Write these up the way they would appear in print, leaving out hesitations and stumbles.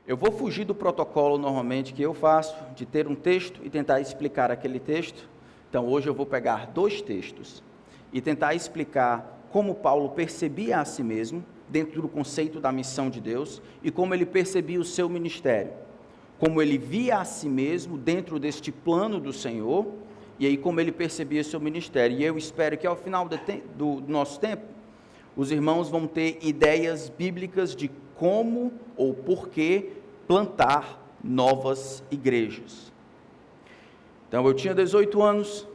Eu vou fugir do protocolo normalmente que eu faço, de ter um texto e tentar explicar aquele texto. Então hoje eu vou pegar 2 textos e tentar explicar como Paulo percebia a si mesmo, dentro do conceito da missão de Deus, e como ele percebia o seu ministério. Como ele via a si mesmo dentro deste plano do Senhor, e aí como ele percebia o seu ministério. E eu espero que ao final do nosso tempo, os irmãos vão ter ideias bíblicas de como ou por que plantar novas igrejas. Então eu tinha 18 anos,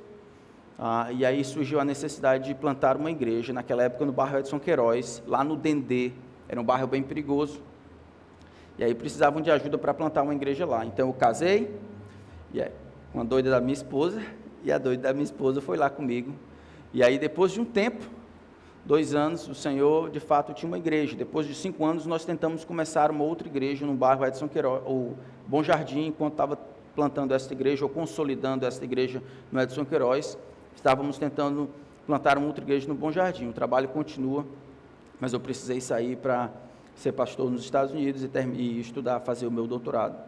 e aí surgiu a necessidade de plantar uma igreja, naquela época no bairro Edson Queiroz, lá no Dendê, era um bairro bem perigoso, e aí precisavam de ajuda para plantar uma igreja lá. Então eu casei, com a doida da minha esposa, e a doida da minha esposa foi lá comigo, e aí depois de um tempo, 2 anos, o Senhor de fato tinha uma igreja. Depois de 5 anos nós tentamos começar uma outra igreja no bairro Edson Queiroz, ou Bom Jardim, enquanto estava plantando essa igreja, ou consolidando essa igreja no Edson Queiroz, estávamos tentando plantar uma outra igreja no Bom Jardim. O trabalho continua, mas eu precisei sair para ser pastor nos Estados Unidos e estudar, fazer o meu doutorado.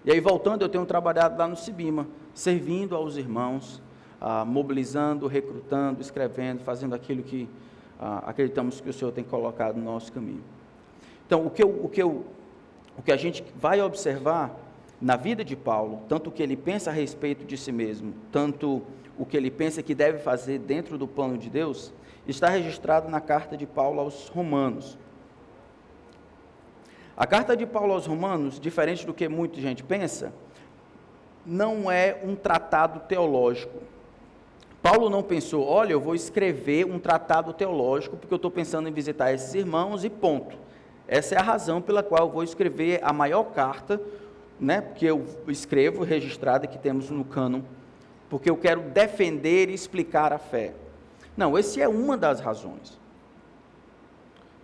E aí voltando, eu tenho trabalhado lá no Cibima, servindo aos irmãos, mobilizando, recrutando, escrevendo, fazendo aquilo que acreditamos que o Senhor tem colocado no nosso caminho. Então, o que a gente vai observar na vida de Paulo, tanto o que ele pensa a respeito de si mesmo, tanto o que ele pensa que deve fazer dentro do plano de Deus, está registrado na carta de Paulo aos Romanos. A carta de Paulo aos Romanos, diferente do que muita gente pensa, não é um tratado teológico. Paulo não pensou, olha, eu vou escrever um tratado teológico porque eu estou pensando em visitar esses irmãos e ponto. Essa é a razão pela qual eu vou escrever a maior carta, que eu escrevo, registrada, que temos no cânon, porque eu quero defender e explicar a fé. Não, essa é uma das razões.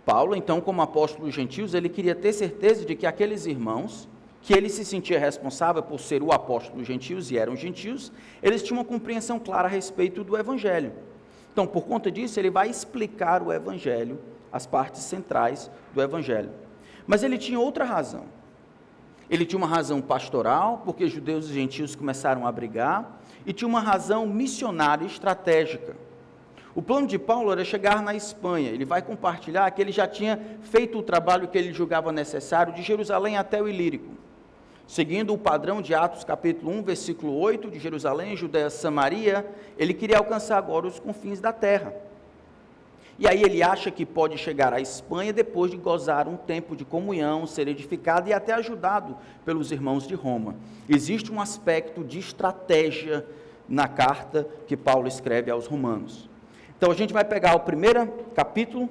Paulo, então, como apóstolo dos gentios, ele queria ter certeza de que aqueles irmãos, que ele se sentia responsável por ser o apóstolo dos gentios, e eram gentios, eles tinham uma compreensão clara a respeito do Evangelho. Então, por conta disso, ele vai explicar o Evangelho, as partes centrais do Evangelho. Mas ele tinha outra razão. Ele tinha uma razão pastoral, porque judeus e gentios começaram a brigar, e tinha uma razão missionária estratégica. O plano de Paulo era chegar na Espanha. Ele vai compartilhar que ele já tinha feito o trabalho que ele julgava necessário de Jerusalém até o Ilírico. Seguindo o padrão de Atos capítulo 1, versículo 8, de Jerusalém, Judéia, Samaria, ele queria alcançar agora os confins da terra. E aí ele acha que pode chegar à Espanha depois de gozar um tempo de comunhão, ser edificado e até ajudado pelos irmãos de Roma. Existe um aspecto de estratégia na carta que Paulo escreve aos Romanos. Então a gente vai pegar o primeiro capítulo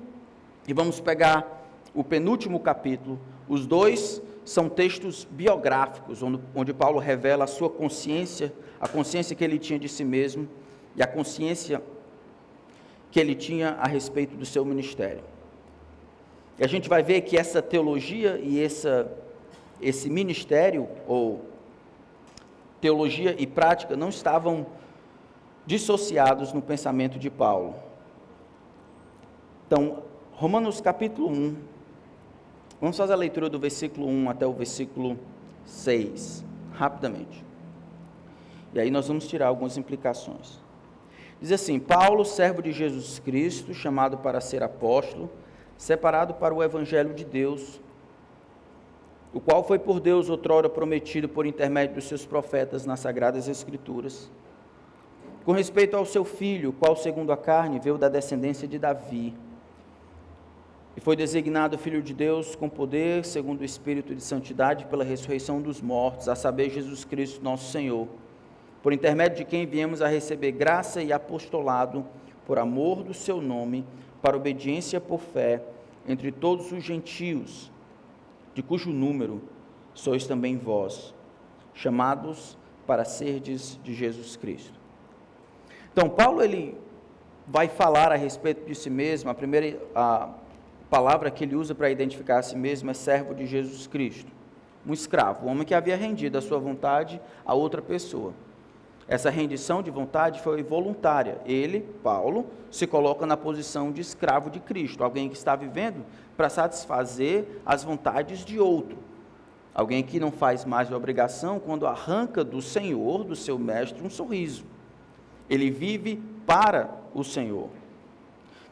e vamos pegar o penúltimo capítulo. Os dois são textos biográficos, onde Paulo revela a sua consciência, a consciência que ele tinha de si mesmo e a consciência que ele tinha a respeito do seu ministério. E a gente vai ver que essa teologia e esse ministério, ou teologia e prática, não estavam dissociados no pensamento de Paulo. Então, Romanos capítulo 1, vamos fazer a leitura do versículo 1 até o versículo 6, rapidamente. E aí nós vamos tirar algumas implicações. Diz assim: Paulo, servo de Jesus Cristo, chamado para ser apóstolo, separado para o evangelho de Deus, o qual foi por Deus outrora prometido por intermédio dos seus profetas nas sagradas escrituras, com respeito ao seu filho, qual segundo a carne veio da descendência de Davi, e foi designado filho de Deus com poder, segundo o Espírito de santidade, pela ressurreição dos mortos, a saber, Jesus Cristo nosso Senhor, por intermédio de quem viemos a receber graça e apostolado, por amor do seu nome, para obediência por fé, entre todos os gentios, de cujo número sois também vós, chamados para serdes de Jesus Cristo. Então, Paulo, ele vai falar a respeito de si mesmo. A primeira palavra que ele usa para identificar a si mesmo é servo de Jesus Cristo, um escravo, um homem que havia rendido a sua vontade a outra pessoa. Essa rendição de vontade foi voluntária. Ele, Paulo, se coloca na posição de escravo de Cristo, alguém que está vivendo para satisfazer as vontades de outro. Alguém que não faz mais de obrigação quando arranca do Senhor, do seu mestre, um sorriso. Ele vive para o Senhor.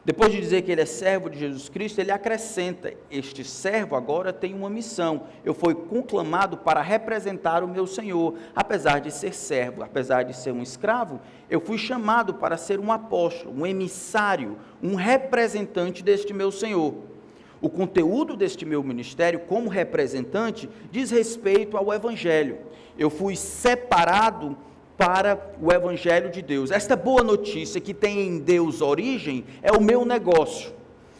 Depois de dizer que ele é servo de Jesus Cristo, ele acrescenta: este servo agora tem uma missão. Eu fui conclamado para representar o meu Senhor. Apesar de ser servo, apesar de ser um escravo, eu fui chamado para ser um apóstolo, um emissário, um representante deste meu Senhor. O conteúdo deste meu ministério como representante diz respeito ao Evangelho. Eu fui separado para o Evangelho de Deus. Esta boa notícia que tem em Deus origem é o meu negócio,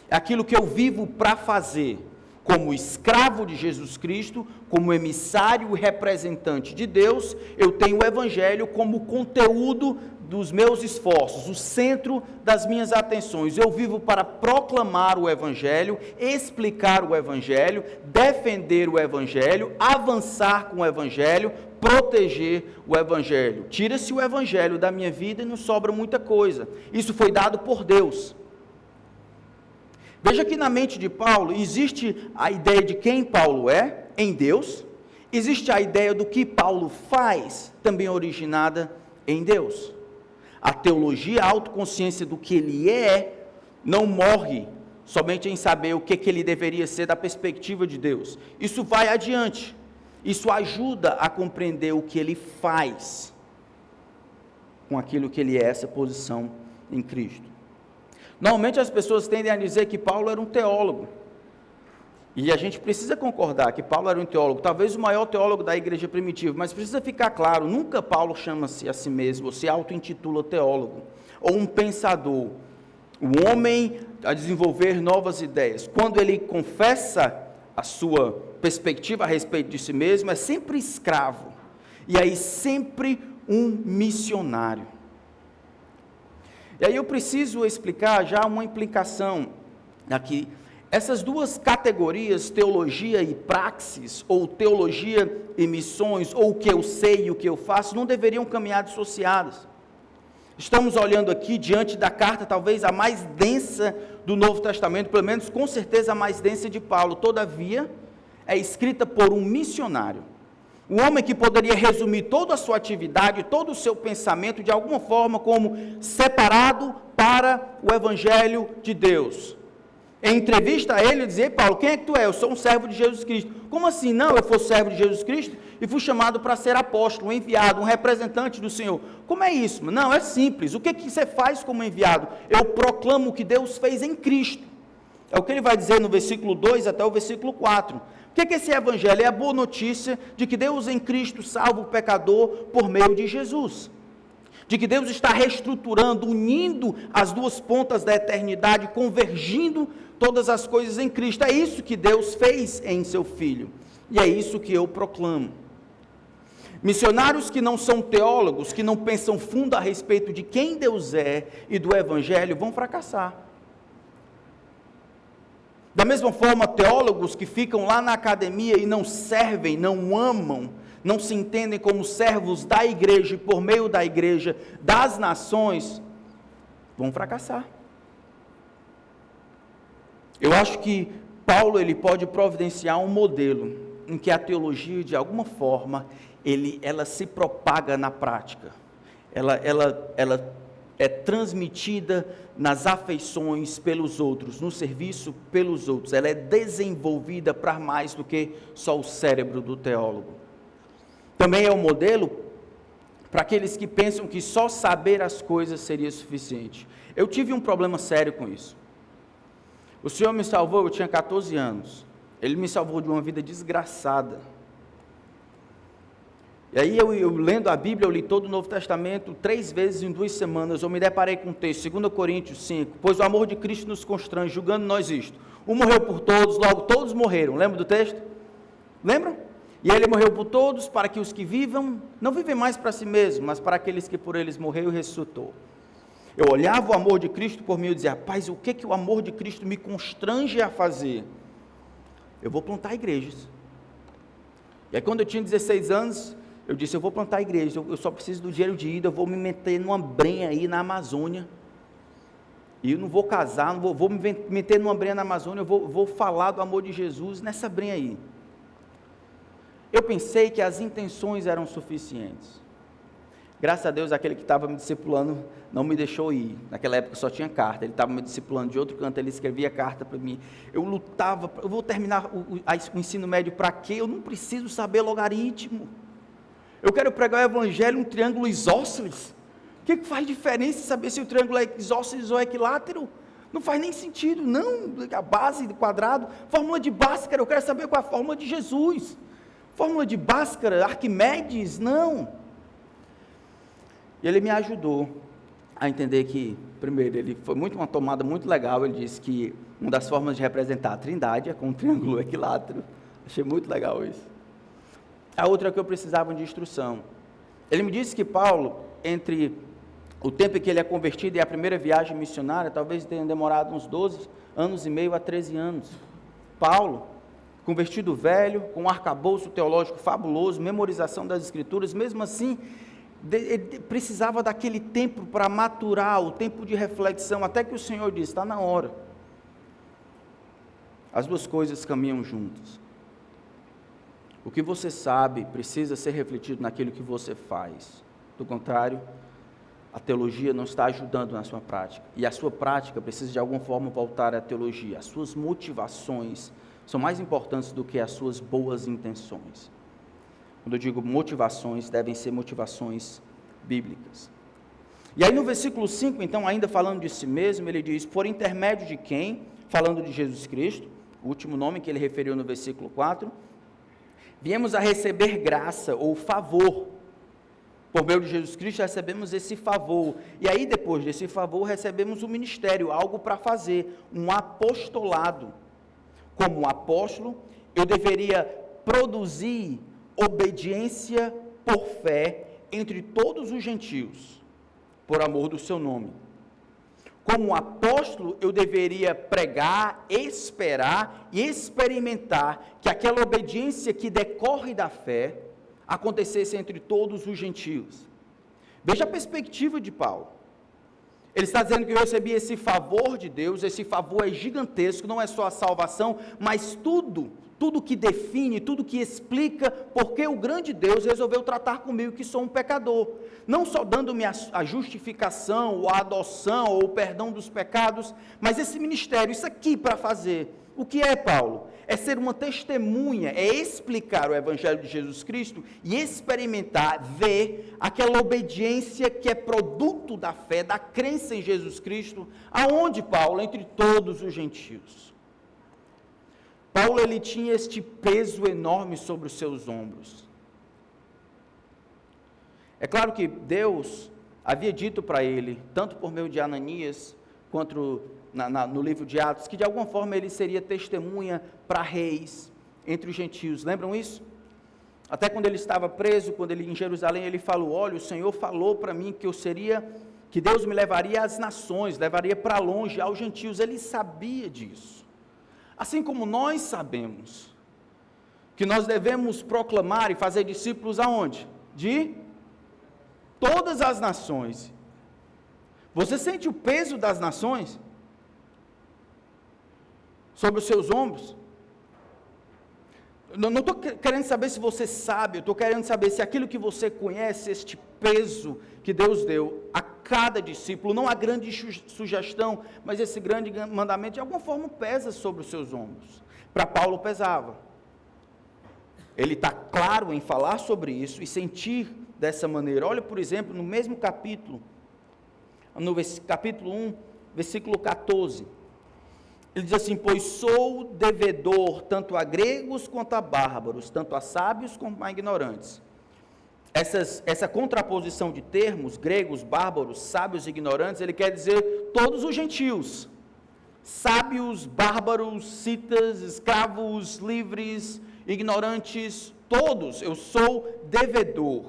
é aquilo que eu vivo para fazer, como escravo de Jesus Cristo, como emissário e representante de Deus. Eu tenho o Evangelho como conteúdo dos meus esforços, o centro das minhas atenções. Eu vivo para proclamar o Evangelho, explicar o Evangelho, defender o Evangelho, avançar com o Evangelho, proteger o Evangelho. Tira-se o Evangelho da minha vida e não sobra muita coisa. Isso foi dado por Deus. Veja que na mente de Paulo existe a ideia de quem Paulo é em Deus, existe a ideia do que Paulo faz, também originada em Deus. A teologia, a autoconsciência do que ele é, não morre somente em saber o que ele deveria ser da perspectiva de Deus. Isso vai adiante. Isso ajuda a compreender o que ele faz com aquilo que ele é, essa posição em Cristo. Normalmente as pessoas tendem a dizer que Paulo era um teólogo. E a gente precisa concordar que Paulo era um teólogo, talvez o maior teólogo da igreja primitiva, mas precisa ficar claro, nunca Paulo chama-se a si mesmo, ou se auto-intitula teólogo, ou um pensador, o homem a desenvolver novas ideias. Quando ele confessa a sua perspectiva a respeito de si mesmo, é sempre escravo, e aí sempre um missionário. E aí eu preciso explicar já uma implicação aqui. Essas duas categorias, teologia e praxis, ou teologia e missões, ou o que eu sei e o que eu faço, não deveriam caminhar dissociadas. Estamos olhando aqui diante da carta, talvez a mais densa do Novo Testamento, pelo menos com certeza a mais densa de Paulo. Todavia, é escrita por um missionário. Um homem que poderia resumir toda a sua atividade, todo o seu pensamento, de alguma forma, como separado para o Evangelho de Deus. Em entrevista a ele, dizia: Paulo, quem é que tu é? Eu sou um servo de Jesus Cristo. Como assim? Não, eu fui servo de Jesus Cristo e fui chamado para ser apóstolo, um enviado, um representante do Senhor. Como é isso? Não, é simples. O que você faz como enviado? Eu proclamo o que Deus fez em Cristo. É o que ele vai dizer no versículo 2 até o versículo 4. O que é esse evangelho? É a boa notícia de que Deus em Cristo salva o pecador por meio de Jesus. De que Deus está reestruturando, unindo as duas pontas da eternidade, convergindo todas as coisas em Cristo. É isso que Deus fez em seu Filho. E é isso que eu proclamo. Missionários que não são teólogos, que não pensam fundo a respeito de quem Deus é e do evangelho, vão fracassar. Da mesma forma, teólogos que ficam lá na academia e não servem, não amam, não se entendem como servos da igreja e por meio da igreja, das nações, vão fracassar. Eu acho que Paulo ele pode providenciar um modelo em que a teologia, de alguma forma, ela se propaga na prática. Ela é transmitida nas afeições pelos outros, no serviço pelos outros. Ela é desenvolvida para mais do que só o cérebro do teólogo. Também é um modelo para aqueles que pensam que só saber as coisas seria suficiente. Eu tive um problema sério com isso. O Senhor me salvou, eu tinha 14 anos. Ele me salvou de uma vida desgraçada. E aí eu lendo a Bíblia, eu li todo o Novo Testamento 3 vezes em 2 semanas, eu me deparei com o texto, 2 Coríntios 5, pois o amor de Cristo nos constrange, julgando nós isto. Um morreu por todos, logo todos morreram. Lembra do texto? Lembram? E ele morreu por todos, para que os que vivam, não vivem mais para si mesmos, mas para aqueles que por eles morreu e ressuscitou. Eu olhava o amor de Cristo por mim e dizia: rapaz, o que o amor de Cristo me constrange a fazer? Eu vou plantar igrejas. E aí quando eu tinha 16 anos, eu disse: eu vou plantar igrejas, eu só preciso do dinheiro de ida, eu vou me meter numa brenha aí na Amazônia, e eu não vou casar, vou me meter numa brenha na Amazônia, eu vou falar do amor de Jesus nessa brenha aí. eu pensei que as intenções eram suficientes. Graças a Deus, aquele que estava me discipulando não me deixou ir. Naquela época só tinha carta, ele estava me discipulando de outro canto, ele escrevia carta para mim. Eu lutava, eu vou terminar o ensino médio para quê? Eu não preciso saber logaritmo. Eu quero pregar o evangelho, um triângulo isósceles. O que faz diferença saber se o triângulo é isósceles ou equilátero? Não faz nem sentido, não. A base do quadrado, fórmula de Bhaskara, eu quero saber qual é a fórmula de Jesus. Fórmula de Bhaskara, Arquimedes, não. E ele me ajudou a entender que, primeiro, ele foi uma tomada muito legal. Ele disse que uma das formas de representar a Trindade é com um triângulo equilátero. Achei muito legal isso. A outra é que eu precisava de instrução. Ele me disse que Paulo, entre o tempo em que ele é convertido e a primeira viagem missionária, talvez tenha demorado uns 12 anos e meio a 13 anos. Paulo, convertido velho, com um arcabouço teológico fabuloso, memorização das Escrituras, mesmo assim, ele precisava daquele tempo para maturar, o tempo de reflexão, até que o Senhor disse, está na hora. As duas coisas caminham juntas. O que você sabe precisa ser refletido naquilo que você faz. Do contrário, a teologia não está ajudando na sua prática. E a sua prática precisa de alguma forma voltar à teologia. As suas motivações são mais importantes do que as suas boas intenções. Quando eu digo motivações, devem ser motivações bíblicas. E aí no versículo 5, então, ainda falando de si mesmo, ele diz, por intermédio de quem? Falando de Jesus Cristo, o último nome que ele referiu no versículo 4, viemos a receber graça ou favor. Por meio de Jesus Cristo recebemos esse favor. E aí depois desse favor recebemos um ministério, algo para fazer, um apostolado. Como apóstolo, eu deveria produzir obediência por fé entre todos os gentios, por amor do seu nome. Como apóstolo, eu deveria pregar, esperar e experimentar que aquela obediência que decorre da fé acontecesse entre todos os gentios. Veja a perspectiva de Paulo. Ele está dizendo que eu recebi esse favor de Deus, esse favor é gigantesco, não é só a salvação, mas tudo que define, tudo que explica porque o grande Deus resolveu tratar comigo que sou um pecador. Não só dando-me a justificação, ou a adoção, ou o perdão dos pecados, mas esse ministério, isso aqui para fazer. O que é, Paulo? É ser uma testemunha, é explicar o Evangelho de Jesus Cristo e experimentar, ver aquela obediência que é produto da fé, da crença em Jesus Cristo. Aonde, Paulo? Entre todos os gentios. Paulo, ele tinha este peso enorme sobre os seus ombros. É claro que Deus havia dito para ele, tanto por meio de Ananias, quanto no livro de Atos, que de alguma forma ele seria testemunha para reis entre os gentios. Lembram isso? Até quando ele estava preso, quando ele em Jerusalém, ele falou, olha, o Senhor falou para mim que Deus me levaria às nações, levaria para longe, aos gentios. Ele sabia disso. Assim como nós sabemos que nós devemos proclamar e fazer discípulos aonde? De todas as nações. Você sente o peso das nações sobre os seus ombros? Não estou querendo saber se você sabe, eu estou querendo saber se aquilo que você conhece, este peso que Deus deu a cada discípulo, não a grande sugestão, mas esse grande mandamento, de alguma forma pesa sobre os seus ombros. Para Paulo pesava. Ele está claro em falar sobre isso e sentir dessa maneira. Olha, por exemplo, no mesmo capítulo, no capítulo 1, versículo 14, ele diz assim, pois sou devedor tanto a gregos quanto a bárbaros, tanto a sábios quanto a ignorantes. Essa contraposição de termos, gregos, bárbaros, sábios e ignorantes, ele quer dizer todos os gentios, sábios, bárbaros, citas, escravos, livres, ignorantes, todos, eu sou devedor.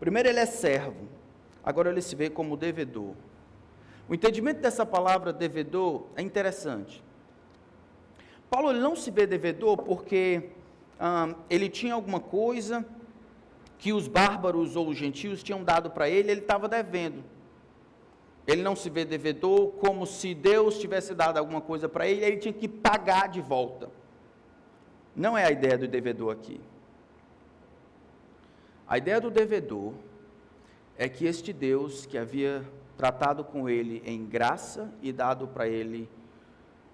Primeiro ele é servo, agora ele se vê como devedor. O entendimento dessa palavra devedor é interessante. Paulo ele não se vê devedor porque ele tinha alguma coisa que os bárbaros ou os gentios tinham dado para ele estava devendo. Ele não se vê devedor como se Deus tivesse dado alguma coisa para ele tinha que pagar de volta. não é a ideia do devedor aqui. A ideia do devedor é que este Deus que havia tratado com ele em graça e dado para ele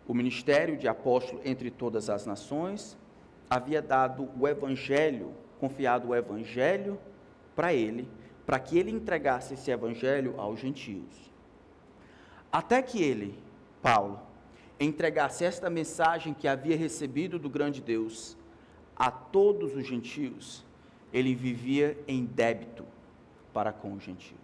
o ministério de apóstolo entre todas as nações, havia dado o evangelho, confiado o evangelho para ele, para que ele entregasse esse evangelho aos gentios. Até que ele, Paulo, entregasse esta mensagem que havia recebido do grande Deus a todos os gentios, ele vivia em débito para com os gentios.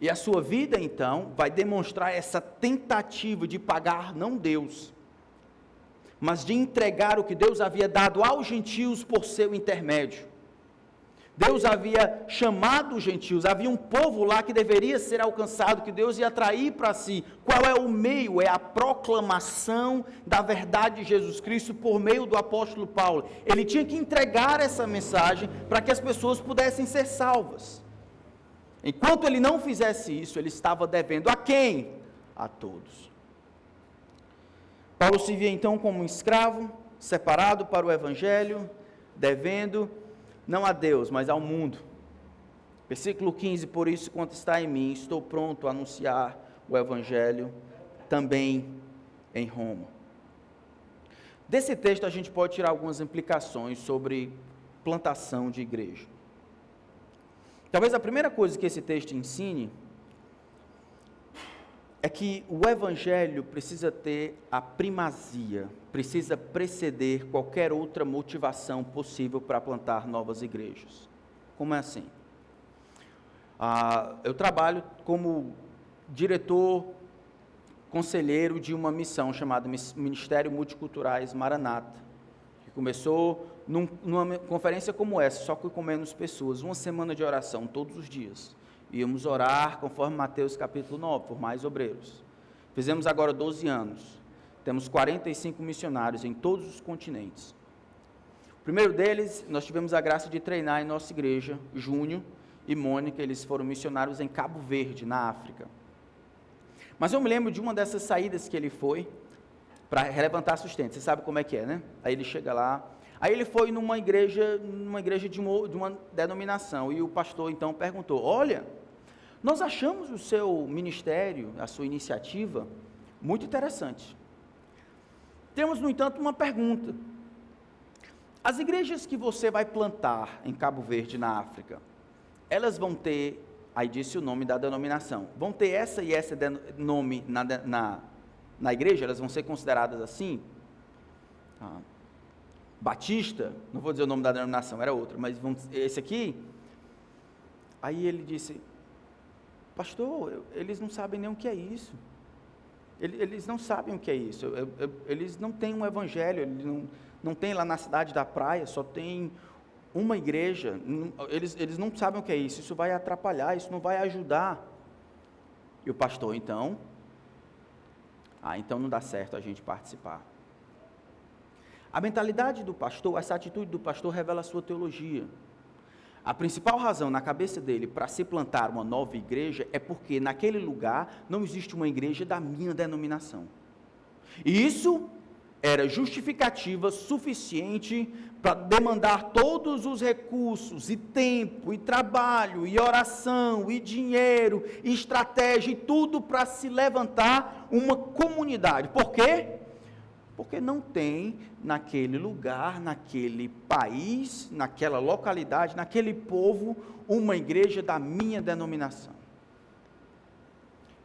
E a sua vida, então, vai demonstrar essa tentativa de pagar não Deus, mas de entregar o que Deus havia dado aos gentios por seu intermédio. Deus havia chamado os gentios, havia um povo lá que deveria ser alcançado, que Deus ia atrair para si. Qual é o meio? É a proclamação da verdade de Jesus Cristo por meio do apóstolo Paulo. Ele tinha que entregar essa mensagem para que as pessoas pudessem ser salvas. Enquanto ele não fizesse isso, ele estava devendo a quem? A todos. Paulo se via então como um escravo, separado para o evangelho, devendo não a Deus, mas ao mundo. Versículo 15, por isso, quanto está em mim, estou pronto a anunciar o evangelho também em Roma. Desse texto a gente pode tirar algumas implicações sobre plantação de igreja. Talvez a primeira coisa que esse texto ensine é que o evangelho precisa ter a primazia, precisa preceder qualquer outra motivação possível para plantar novas igrejas. Como é assim? Eu trabalho como diretor, conselheiro de uma missão chamada Ministério Multiculturais Maranata, que começou numa conferência como essa, só que com menos pessoas, uma semana de oração todos os dias. Íamos orar, conforme Mateus capítulo 9, por mais obreiros. Fizemos agora 12 anos. Temos 45 missionários em todos os continentes. O primeiro deles, nós tivemos a graça de treinar em nossa igreja, Júnior e Mônica, eles foram missionários em Cabo Verde, na África. Mas eu me lembro de uma dessas saídas que ele foi, para levantar sustento. Você sabe como é que é, né? Aí ele chega lá. Aí ele foi numa igreja de uma denominação, e o pastor então perguntou: olha, nós achamos o seu ministério, a sua iniciativa, muito interessante. Temos, no entanto, uma pergunta. As igrejas que você vai plantar em Cabo Verde, na África, elas vão ter, aí disse o nome da denominação, vão ter essa e esse nome na igreja? Elas vão ser consideradas assim? Batista, não vou dizer o nome da denominação, era outra, mas esse aqui. Aí ele disse: pastor, eles não sabem nem o que é isso. Eles não sabem o que é isso. Eles não têm um evangelho, eles não tem lá na cidade da praia, só tem uma igreja. Eles não sabem o que é isso. Isso vai atrapalhar, isso não vai ajudar. E o pastor então não dá certo a gente participar. A mentalidade do pastor, essa atitude do pastor revela a sua teologia. A principal razão na cabeça dele para se plantar uma nova igreja é porque naquele lugar não existe uma igreja da minha denominação. E isso era justificativa suficiente para demandar todos os recursos, e tempo, e trabalho, e oração, e dinheiro, e estratégia, e tudo para se levantar uma comunidade. Por quê? Porque não tem naquele lugar, naquele país, naquela localidade, naquele povo, uma igreja da minha denominação.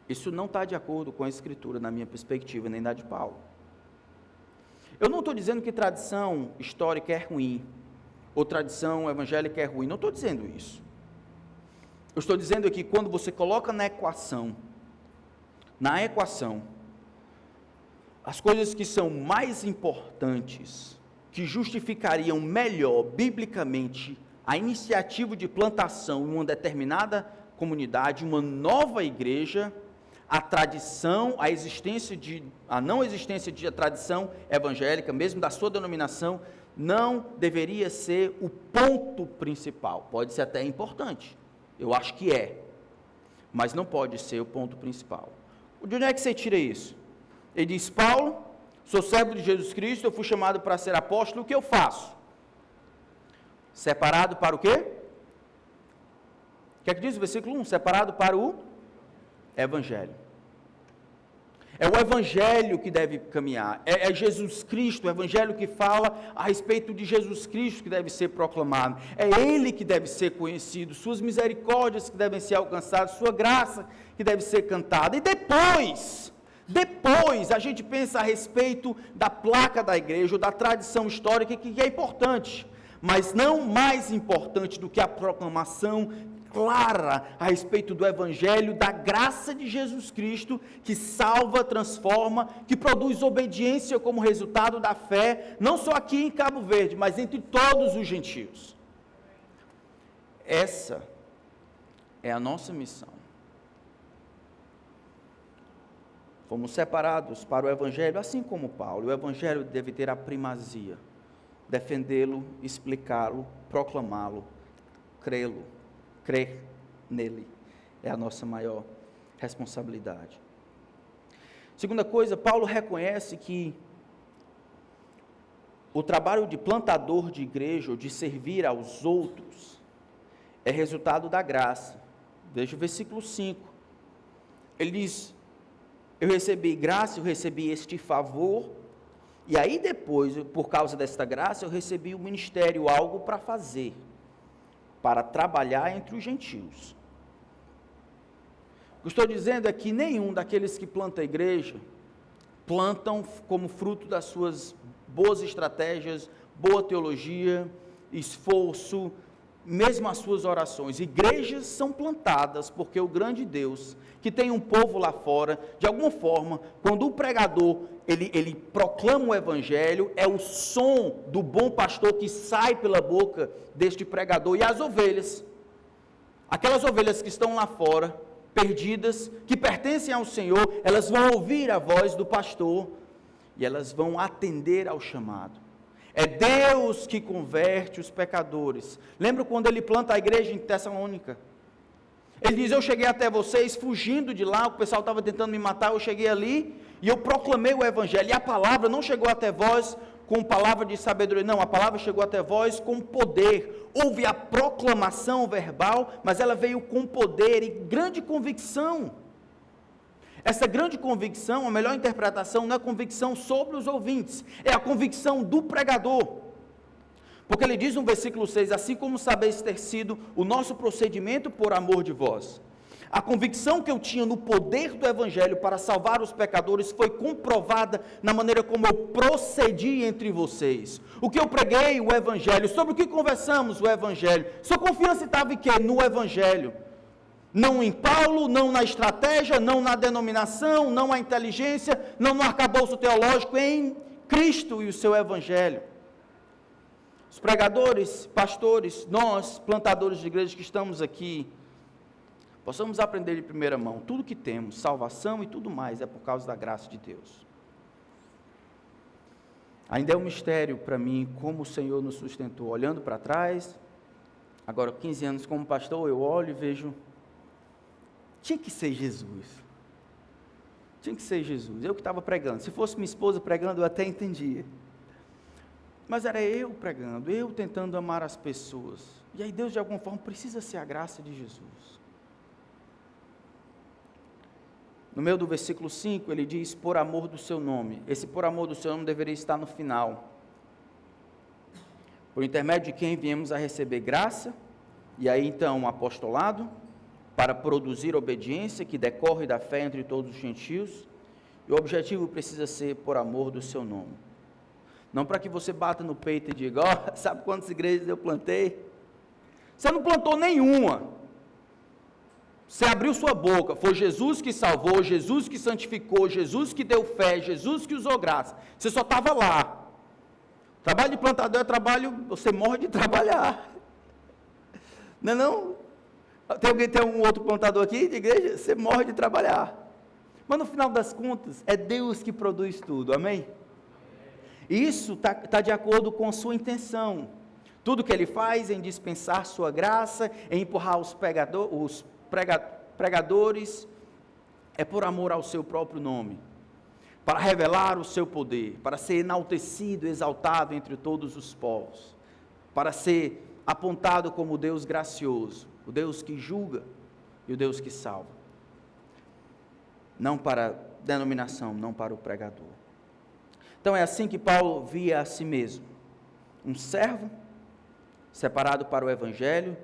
Isso não está de acordo com a Escritura, na minha perspectiva, nem da de Paulo. Eu não estou dizendo que tradição histórica é ruim, ou tradição evangélica é ruim, não estou dizendo isso. Eu estou dizendo que quando você coloca na equação, as coisas que são mais importantes, que justificariam melhor, biblicamente, a iniciativa de plantação em uma determinada comunidade, uma nova igreja, a tradição, a não existência de tradição evangélica, mesmo da sua denominação, não deveria ser o ponto principal. Pode ser até importante, eu acho que é, mas não pode ser o ponto principal. De onde é que você tira isso? Ele diz: Paulo, sou servo de Jesus Cristo, eu fui chamado para ser apóstolo, o que eu faço? Separado para o quê? O que é que diz o versículo 1? Separado para o Evangelho. É o Evangelho que deve caminhar, é Jesus Cristo, o Evangelho que fala a respeito de Jesus Cristo que deve ser proclamado, é Ele que deve ser conhecido, suas misericórdias que devem ser alcançadas, sua graça que deve ser cantada, e depois a gente pensa a respeito da placa da igreja, ou da tradição histórica, que é importante, mas não mais importante do que a proclamação clara a respeito do Evangelho, da graça de Jesus Cristo, que salva, transforma, que produz obediência como resultado da fé, não só aqui em Cabo Verde, mas entre todos os gentios. Essa é a nossa missão. Fomos separados para o Evangelho, assim como Paulo. O Evangelho deve ter a primazia, defendê-lo, explicá-lo, proclamá-lo, crê-lo. Crer nele é a nossa maior responsabilidade. Segunda coisa, Paulo reconhece que o trabalho de plantador de igreja, ou de servir aos outros, é resultado da graça. Veja o versículo 5. Ele diz, eu recebi graça, eu recebi este favor, e aí depois, por causa desta graça, eu recebi o ministério, algo para fazer, para trabalhar entre os gentios. O que estou dizendo é que nenhum daqueles que plantam a igreja, plantam como fruto das suas boas estratégias, boa teologia, esforço, mesmo as suas orações. Igrejas são plantadas porque o grande Deus, que tem um povo lá fora, de alguma forma, quando o pregador, ele proclama o Evangelho, é o som do bom pastor que sai pela boca deste pregador, e as ovelhas, aquelas ovelhas que estão lá fora, perdidas, que pertencem ao Senhor, elas vão ouvir a voz do pastor, e elas vão atender ao chamado. É Deus que converte os pecadores. Lembra quando ele planta a igreja em Tessalônica? Ele diz, eu cheguei até vocês fugindo de lá, o pessoal estava tentando me matar, eu cheguei ali e eu proclamei o Evangelho. E a palavra não chegou até vós com palavra de sabedoria, não, a palavra chegou até vós com poder. Houve a proclamação verbal, mas ela veio com poder e grande convicção. Essa grande convicção, a melhor interpretação não é a convicção sobre os ouvintes, é a convicção do pregador. Porque ele diz no versículo 6, assim como sabeis ter sido o nosso procedimento por amor de vós. A convicção que eu tinha no poder do Evangelho para salvar os pecadores foi comprovada na maneira como eu procedi entre vocês. O que eu preguei, o Evangelho, sobre o que conversamos, o Evangelho. Sua confiança estava em quê? No Evangelho. Não em Paulo, não na estratégia, não na denominação, não na inteligência, não no arcabouço teológico, em Cristo e o seu Evangelho. Os pregadores, pastores, nós, plantadores de igreja que estamos aqui, possamos aprender de primeira mão, tudo que temos, salvação e tudo mais, é por causa da graça de Deus. Ainda é um mistério para mim como o Senhor nos sustentou. Olhando para trás, agora 15 anos como pastor, eu olho e vejo, tinha que ser Jesus. Tinha que ser Jesus. Eu que estava pregando. Se fosse minha esposa pregando, eu até entendia. Mas era eu pregando, eu tentando amar as pessoas. E aí Deus, de alguma forma, precisa ser a graça de Jesus. No meio do versículo 5, ele diz, por amor do seu nome. Esse por amor do seu nome deveria estar no final. Por intermédio de quem viemos a receber graça, e aí então apostolado, para produzir obediência que decorre da fé entre todos os gentios, e o objetivo precisa ser por amor do seu nome. Não para que você bata no peito e diga, ó, sabe quantas igrejas eu plantei? Você não plantou nenhuma. Você abriu sua boca, foi Jesus que salvou, Jesus que santificou, Jesus que deu fé, Jesus que usou graça. Você só estava lá. Trabalho de plantador é trabalho, você morre de trabalhar. Não é não? Tem um outro plantador aqui de igreja? Você morre de trabalhar. Mas no final das contas, é Deus que produz tudo, amém? E isso está de acordo com a sua intenção. Tudo que Ele faz em dispensar sua graça, em empurrar os pregadores, é por amor ao seu próprio nome. para revelar o seu poder, para ser enaltecido, exaltado entre todos os povos, para ser apontado como o Deus gracioso, o Deus que julga e o Deus que salva. Não para a denominação, não para o pregador. Então é assim que Paulo via a si mesmo, um servo separado para o Evangelho,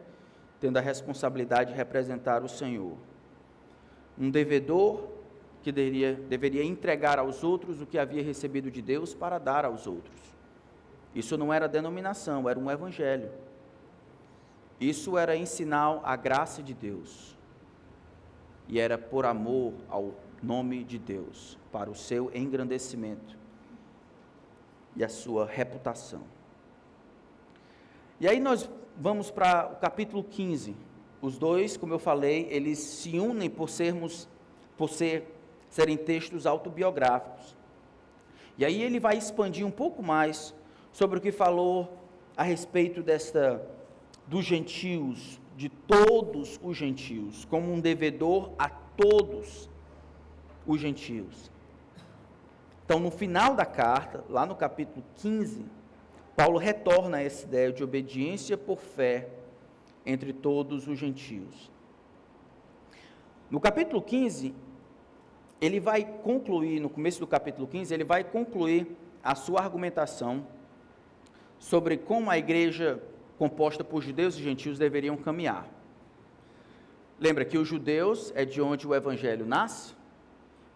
tendo a responsabilidade de representar o Senhor, um devedor que deveria entregar aos outros o que havia recebido de Deus para dar aos outros. Isso não era denominação, era um Evangelho. Isso era ensinar a graça de Deus, e era por amor ao nome de Deus, para o seu engrandecimento e a sua reputação. E aí nós vamos para o capítulo 15. Os dois, como eu falei, eles se unem por serem textos autobiográficos. E aí ele vai expandir um pouco mais sobre o que falou a respeito dos gentios, de todos os gentios, como um devedor a todos os gentios. Então, no final da carta, lá no capítulo 15, Paulo retorna a essa ideia de obediência por fé entre todos os gentios. No capítulo 15, ele vai concluir, no começo do capítulo 15, ele vai concluir a sua argumentação sobre como a igreja composta por judeus e gentios deveriam caminhar. Lembra que os judeus é de onde o evangelho nasce?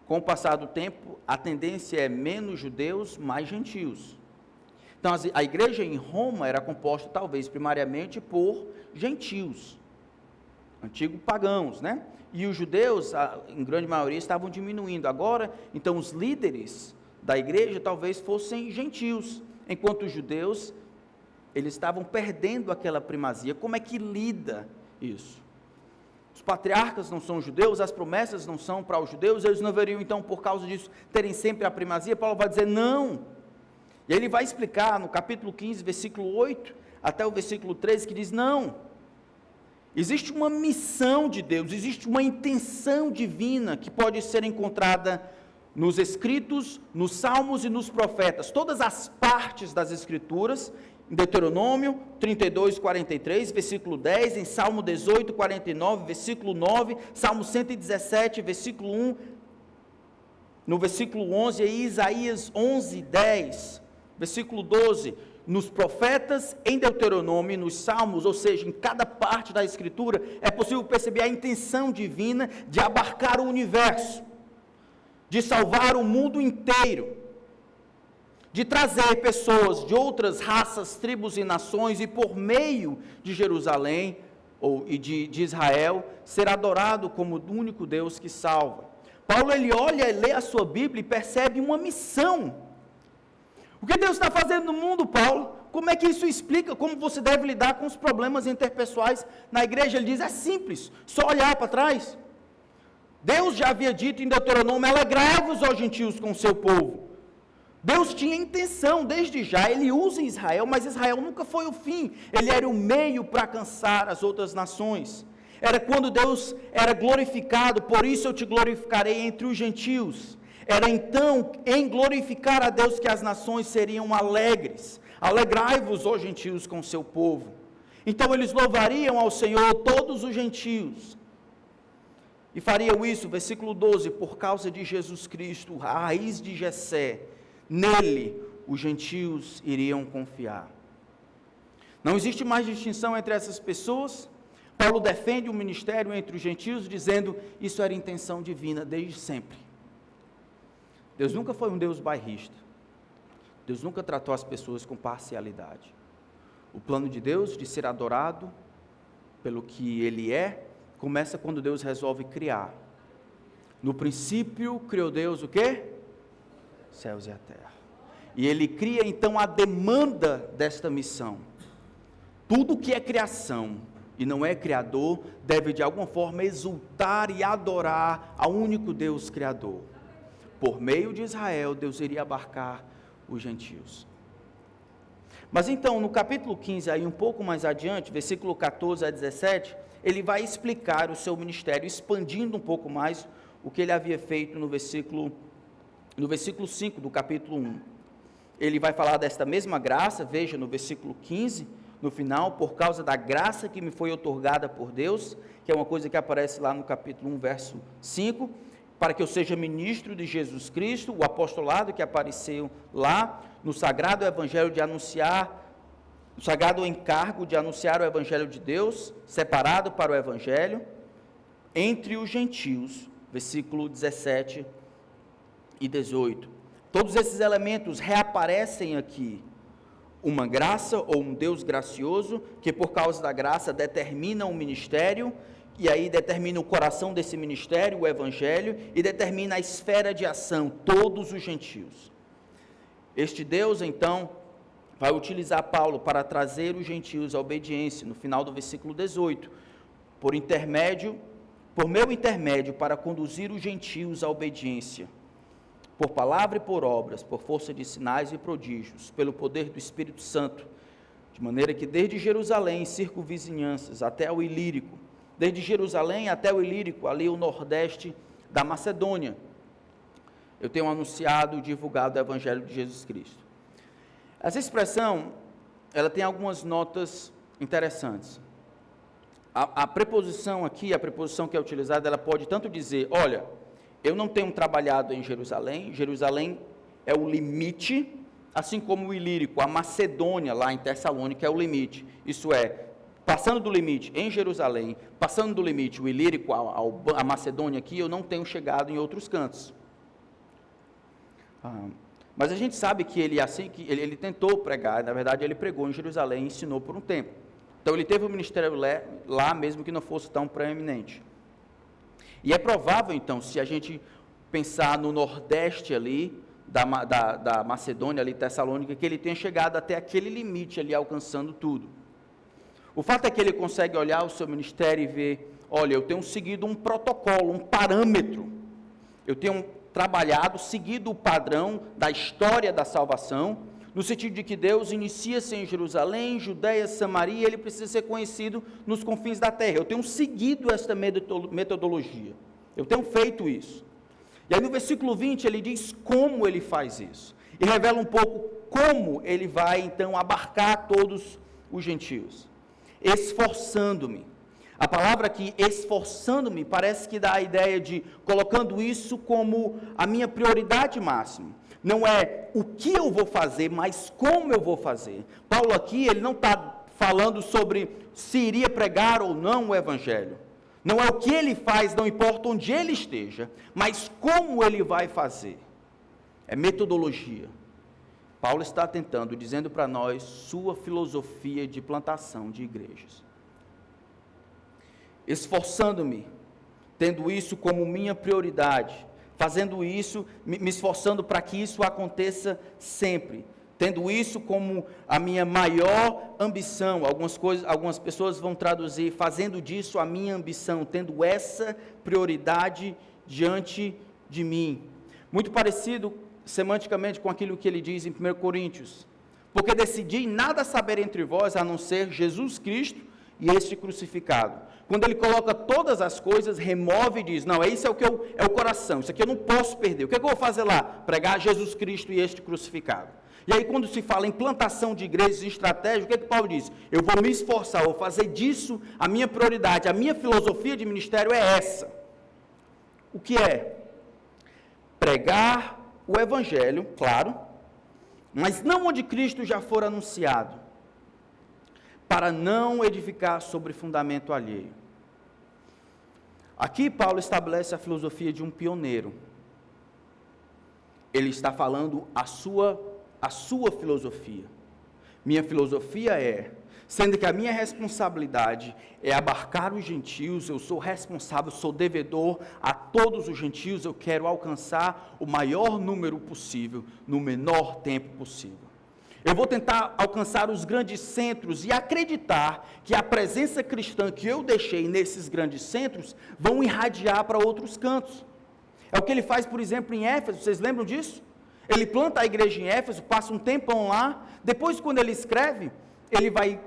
Com o passar do tempo, a tendência é menos judeus, mais gentios. Então, a igreja em Roma era composta, talvez, primariamente por gentios, antigos pagãos, né? E os judeus, em grande maioria, estavam diminuindo. Agora, então, os líderes da igreja talvez fossem gentios, enquanto os judeus, eles estavam perdendo aquela primazia. Como é que lida isso? Os patriarcas não são judeus, as promessas não são para os judeus, eles não deveriam, então, por causa disso, terem sempre a primazia? Paulo vai dizer, não. E ele vai explicar no capítulo 15, versículo 8, até o versículo 13, que diz, não. Existe uma missão de Deus, existe uma intenção divina que pode ser encontrada nos escritos, nos salmos e nos profetas. Todas as partes das escrituras, em Deuteronômio 32, 43, versículo 10, em Salmo 18, 49, versículo 9, Salmo 117, versículo 1, no versículo 11, e Isaías 11, 10, versículo 12, nos profetas, em Deuteronômio, nos Salmos, ou seja, em cada parte da Escritura, é possível perceber a intenção divina de abarcar o universo, de salvar o mundo inteiro, de trazer pessoas de outras raças, tribos e nações, e por meio de Jerusalém, e de Israel, ser adorado como o único Deus que salva. Paulo, ele olha e lê a sua Bíblia e percebe uma missão. O que Deus está fazendo no mundo, Paulo? Como é que isso explica como você deve lidar com os problemas interpessoais na igreja? Ele diz, é simples, só olhar para trás. Deus já havia dito em Deuteronômio, alegrai-vos, ó gentios, com o seu povo. Deus tinha intenção, desde já, ele usa Israel, mas Israel nunca foi o fim, ele era o meio para alcançar as outras nações. Era quando Deus era glorificado, por isso eu te glorificarei entre os gentios. Era então, em glorificar a Deus, que as nações seriam alegres. Alegrai-vos, ó gentios, com o seu povo. Então eles louvariam ao Senhor todos os gentios. E fariam isso, versículo 12, por causa de Jesus Cristo, a raiz de Jessé. Nele, os gentios iriam confiar. Não existe mais distinção entre essas pessoas. Paulo defende o ministério entre os gentios, dizendo, isso era intenção divina desde sempre. Deus nunca foi um Deus bairrista. Deus nunca tratou as pessoas com parcialidade. O plano de Deus de ser adorado pelo que Ele é, começa quando Deus resolve criar. No princípio, criou Deus o quê? Céus e a terra. E Ele cria então a demanda desta missão. Tudo que é criação e não é criador, deve de alguma forma exultar e adorar ao único Deus criador. Por meio de Israel, Deus iria abarcar os gentios. Mas então, no capítulo 15, aí um pouco mais adiante, versículo 14 a 17, ele vai explicar o seu ministério, expandindo um pouco mais o que ele havia feito no versículo no versículo 5 do capítulo 1. Ele vai falar desta mesma graça, veja no versículo 15, no final, por causa da graça que me foi outorgada por Deus, que é uma coisa que aparece lá no capítulo 1, verso 5, para que eu seja ministro de Jesus Cristo, o apostolado que apareceu lá no sagrado evangelho de anunciar, o sagrado encargo de anunciar o evangelho de Deus, separado para o evangelho, entre os gentios, versículo 17 e 18. Todos esses elementos reaparecem aqui. Uma graça ou um Deus gracioso, que por causa da graça determina um ministério, e aí determina o coração desse ministério, o evangelho, e determina a esfera de ação, todos os gentios. Este Deus, então, vai utilizar Paulo para trazer os gentios à obediência, no final do versículo 18, por meu intermédio, para conduzir os gentios à obediência, por palavra e por obras, por força de sinais e prodígios, pelo poder do Espírito Santo, de maneira que desde Jerusalém, circunvizinhanças, até o Ilírico, desde Jerusalém até o Ilírico, ali o nordeste da Macedônia, eu tenho anunciado e divulgado o Evangelho de Jesus Cristo. Essa expressão, ela tem algumas notas interessantes. A preposição aqui, a preposição que é utilizada, ela pode tanto dizer, olha, eu não tenho trabalhado em Jerusalém, Jerusalém é o limite, assim como o Ilírico, a Macedônia lá em Tessalônica é o limite, isso é, passando do limite em Jerusalém, passando do limite o Ilírico, a Macedônia aqui, eu não tenho chegado em outros cantos. Mas a gente sabe que ele tentou pregar, na verdade ele pregou em Jerusalém e ensinou por um tempo. Então ele teve o ministério lá, mesmo que não fosse tão preeminente. E é provável, então, se a gente pensar no nordeste ali, da Macedônia, ali Tessalônica, que ele tenha chegado até aquele limite ali, alcançando tudo. O fato é que ele consegue olhar o seu ministério e ver, olha, eu tenho seguido um protocolo, um parâmetro, eu tenho trabalhado, seguido o padrão da história da salvação, no sentido de que Deus inicia-se em Jerusalém, Judeia, Samaria, ele precisa ser conhecido nos confins da terra. Eu tenho seguido esta metodologia, eu tenho feito isso. E aí no versículo 20 ele diz como ele faz isso, e revela um pouco como ele vai então abarcar todos os gentios. Esforçando-me. A palavra aqui, esforçando-me, parece que dá a ideia de colocando isso como a minha prioridade máxima. Não é o que eu vou fazer, mas como eu vou fazer. Paulo aqui, ele não está falando sobre se iria pregar ou não o evangelho. Não é o que ele faz, não importa onde ele esteja, mas como ele vai fazer. É metodologia. Paulo está tentando, dizendo para nós, sua filosofia de plantação de igrejas. Esforçando-me, tendo isso como minha prioridade, fazendo isso, me esforçando para que isso aconteça sempre, tendo isso como a minha maior ambição. Algumas pessoas vão traduzir, fazendo disso a minha ambição, tendo essa prioridade diante de mim. Muito parecido semanticamente com aquilo que ele diz em 1 Coríntios, porque decidi nada saber entre vós, a não ser Jesus Cristo e este crucificado. Quando ele coloca todas as coisas, remove e diz, não, isso é o coração, isso aqui eu não posso perder. O que é que eu vou fazer lá? Pregar Jesus Cristo e este crucificado. E aí quando se fala em plantação de igrejas, em estratégia, o que é que Paulo diz? Eu vou me esforçar, vou fazer disso a minha prioridade, a minha filosofia de ministério é essa. O que é? Pregar o evangelho, claro, mas não onde Cristo já for anunciado, para não edificar sobre fundamento alheio. Aqui Paulo estabelece a filosofia de um pioneiro. Ele está falando a sua filosofia. Minha filosofia é, sendo que a minha responsabilidade é abarcar os gentios, eu sou responsável, sou devedor a todos os gentios, eu quero alcançar o maior número possível, no menor tempo possível. Eu vou tentar alcançar os grandes centros e acreditar que a presença cristã que eu deixei nesses grandes centros vão irradiar para outros cantos. É o que ele faz, por exemplo, em Éfeso, vocês lembram disso? Ele planta a igreja em Éfeso, passa um tempão lá, depois quando ele escreve, ele vai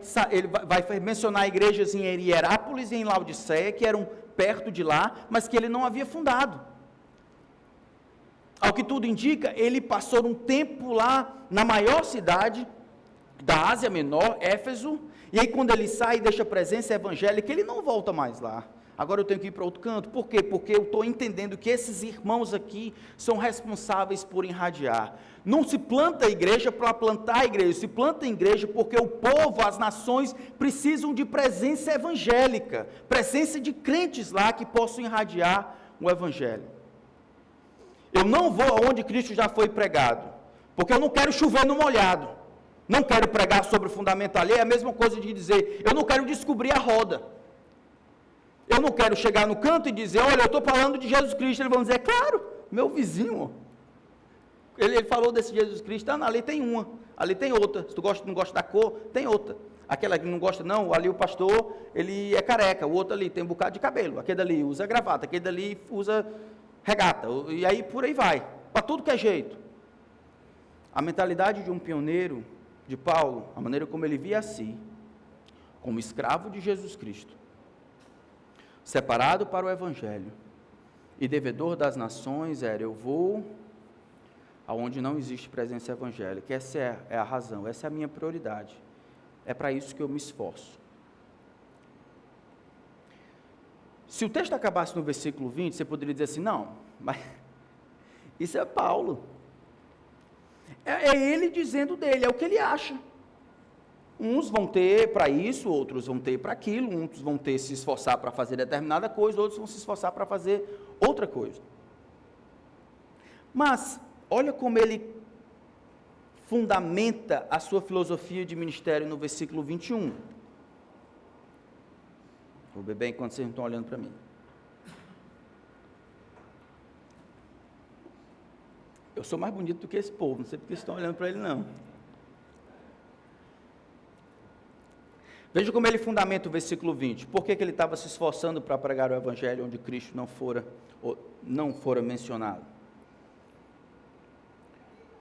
mencionar igrejas em Hierápolis e em Laodiceia, que eram perto de lá, mas que ele não havia fundado. Ao que tudo indica, ele passou um tempo lá na maior cidade da Ásia Menor, Éfeso, e aí quando ele sai e deixa a presença evangélica, ele não volta mais lá. Agora eu tenho que ir para outro canto. Por quê? Porque eu estou entendendo que esses irmãos aqui são responsáveis por irradiar. Não se planta a igreja para plantar a igreja, se planta a igreja porque o povo, as nações, precisam de presença evangélica, presença de crentes lá que possam irradiar o evangelho. Eu não vou aonde Cristo já foi pregado, porque eu não quero chover no molhado. Não quero pregar sobre o fundamento alheio, é a mesma coisa de dizer, eu não quero descobrir a roda. Eu não quero chegar no canto e dizer, olha, eu estou falando de Jesus Cristo. Eles vão dizer, claro, meu vizinho. Ele falou desse Jesus Cristo, ali tem uma, ali tem outra. Se tu não gosta da cor, tem outra. Aquela que não gosta, não, ali o pastor, ele é careca. O outro ali tem um bocado de cabelo. Aquele ali usa gravata, aquele ali usa regata. E aí por aí vai, para tudo que é jeito. A mentalidade de um pioneiro, de Paulo, a maneira como ele via a si, como escravo de Jesus Cristo, separado para o evangelho e devedor das nações, eu vou aonde não existe presença evangélica. Essa é a razão, essa é a minha prioridade, é para isso que eu me esforço. Se o texto acabasse no versículo 20, você poderia dizer assim, não, mas isso é Paulo, é ele dizendo dele, é o que ele acha. Uns vão ter para isso, outros vão ter para aquilo, uns vão ter se esforçar para fazer determinada coisa, outros vão se esforçar para fazer outra coisa. Mas, olha como ele fundamenta a sua filosofia de ministério no versículo 21. Vou beber enquanto vocês não estão olhando para mim. Eu sou mais bonito do que esse povo, não sei porque vocês estão olhando para ele não. Veja como ele fundamenta o versículo 20. Por que ele estava se esforçando para pregar o evangelho onde Cristo não fora mencionado?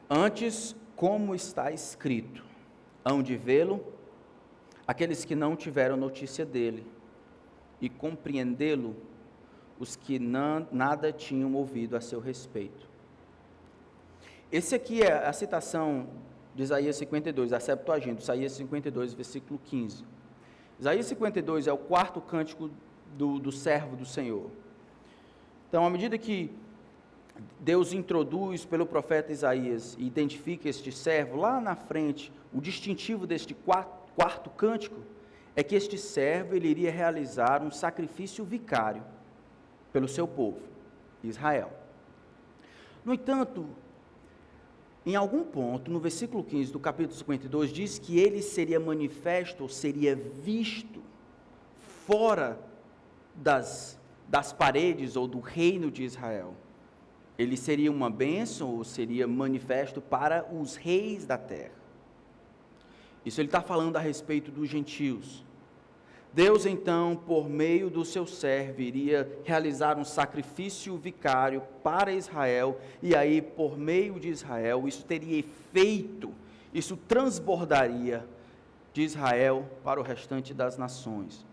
Antes, como está escrito, hão de vê-lo aqueles que não tiveram notícia dele, e compreendê-lo os que nada tinham ouvido a seu respeito. Esse aqui é a citação de Isaías 52, a Septuaginta, Isaías 52, versículo 15. Isaías 52 é o quarto cântico do servo do Senhor. Então, à medida que Deus introduz pelo profeta Isaías e identifica este servo, lá na frente, o distintivo deste quarto cântico é que este servo ele iria realizar um sacrifício vicário pelo seu povo, Israel. No entanto, em algum ponto, no versículo 15 do capítulo 52, diz que ele seria manifesto, ou seria visto, fora das paredes ou do reino de Israel. Ele seria uma bênção, ou seria manifesto para os reis da terra. Isso ele está falando a respeito dos gentios. Deus, então, por meio do seu servo, iria realizar um sacrifício vicário para Israel, e aí, por meio de Israel, isso teria efeito, isso transbordaria de Israel para o restante das nações.